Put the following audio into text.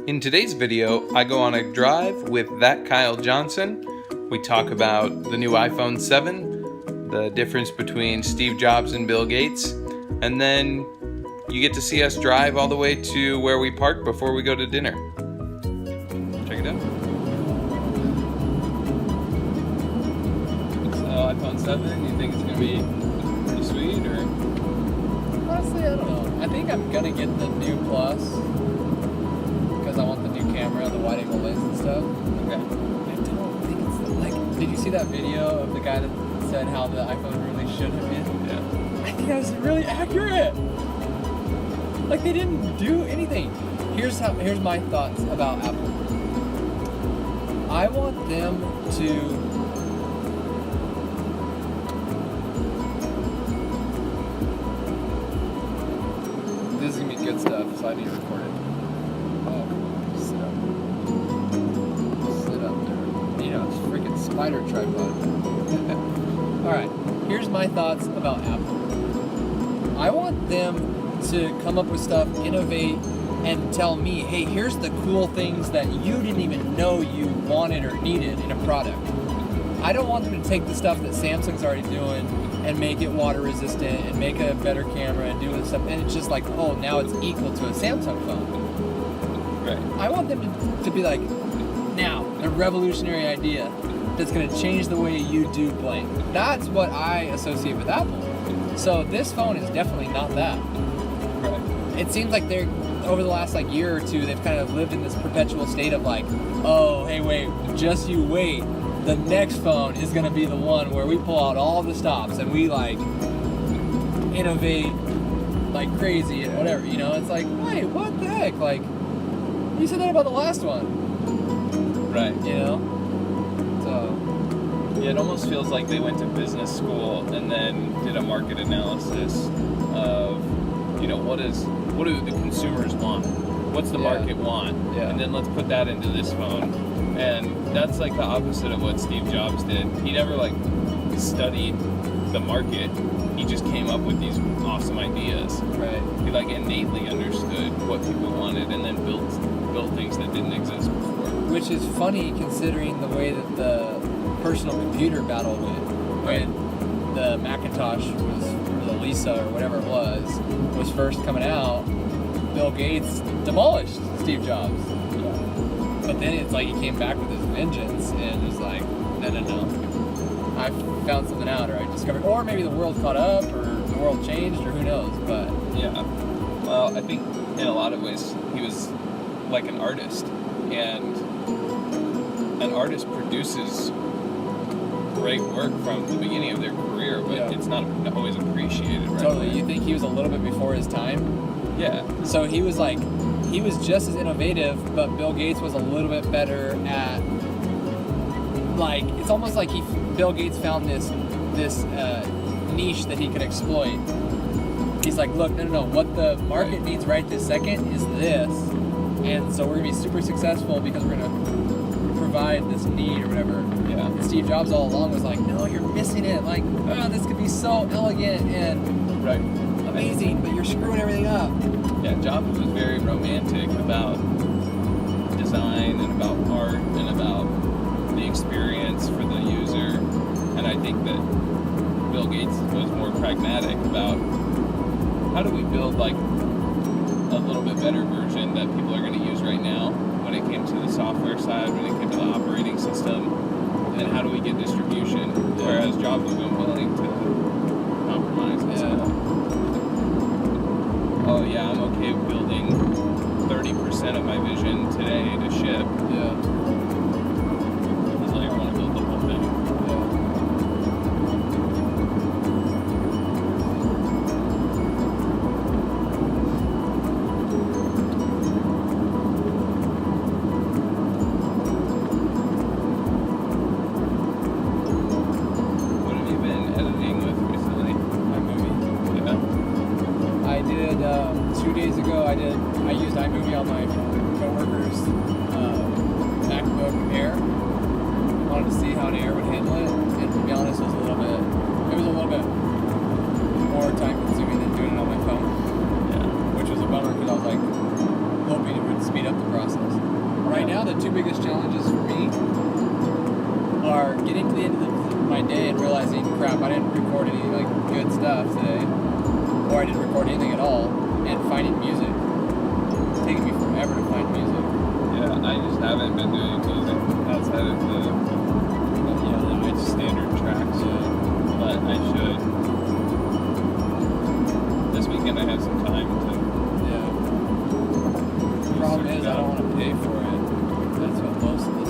In today's video, I go on a drive with that Kyle Johnson. We talk about the new iPhone 7, the difference between Steve Jobs and Bill Gates, and then you get to see us drive all the way to where we park before we go to dinner. Check it out. So iPhone 7, you think it's going to be pretty sweet, or? Honestly, I don't know. I think I'm gonna get the new Plus because I want the new camera, the wide-angle lens and stuff. Okay. I don't think it's did you see that video of the guy that said how the iPhone really should have been? Yeah. I think that was really accurate. Like, they didn't do anything. Here's my thoughts about Apple. I want them to this is gonna be good stuff, so I need to record it. Oh, sit up there. You know, it's a freaking spider tripod. Alright, here's my thoughts about Apple. I want them to come up with stuff, innovate, and tell me, hey, here's the cool things that you didn't even know you wanted or needed in a product. I don't want them to take the stuff that Samsung's already doing and make it water resistant and make a better camera and do this stuff, and it's just like, oh, now it's equal to a Samsung phone. Right. I want them to be like, now, a revolutionary idea that's going to change the way you do blank. That's what I associate with Apple. So this phone is definitely not that. Right. It seems like they're, over the last year or two, they've kind of lived in this perpetual state of like, oh, hey, wait, just you wait. The next phone is going to be the one where we pull out all the stops and we innovate like crazy and whatever, you know? It's like, wait, what the heck? Like, you said that about the last one. Right. You know? So, Yeah, it almost feels like they went to business school and then did a market analysis of, what do the consumers want? What's the market want? Yeah. And then let's put that into this phone. And that's like the opposite of what Steve Jobs did. He never studied the market. He just came up with these awesome ideas. right. He innately understood what people wanted and then built things that didn't exist before. Which is funny considering the way that the personal computer battle went. Right. When the Macintosh or the Lisa or whatever it was first coming out, Bill Gates demolished Steve Jobs. But then it's like he came back with his vengeance and was like, no. I found something out, or I discovered, or maybe the world caught up, or the world changed, or who knows, but... Yeah. Well, I think in a lot of ways he was like an artist, and an artist produces great work from the beginning of their career, but it's not always appreciated, right? Totally. You think he was a little bit before his time? Yeah. So he was just as innovative, but Bill Gates was a little bit better at, it's almost like Bill Gates found this niche that he could exploit. He's like, look, no, what the market needs right this second is this, and so we're gonna be super successful because we're gonna provide this need or whatever. Yeah. And Steve Jobs all along was like, no, you're missing it. This could be so elegant and amazing, but you're screwing everything up. Yeah, Jobs was very romantic about design and about art and about the experience for the user. And I think that Bill Gates was more pragmatic about how do we build a little bit better version that people are going to use right now when it came to the software side, when it came to the operating system, and how do we get distribution? Yeah. Whereas Jobs was willing to compromise and say, oh yeah, I'm okay building 30% of my vision today to ship. Yeah. He's like, I want to build the whole thing. What have you been editing with recently? iMovie. Yeah. I did 2 days ago. I used iMovie on my coworker's now the two biggest challenges for me are getting to the end of my day and realizing, crap, I didn't record any like good stuff today, or I didn't record anything at all, and finding music. It's taking me forever to find music. Yeah, I just haven't been doing music outside of the standard tracks, but I should. This weekend I have some time to. Yeah. The problem is I don't want to pay for it. That's what most of the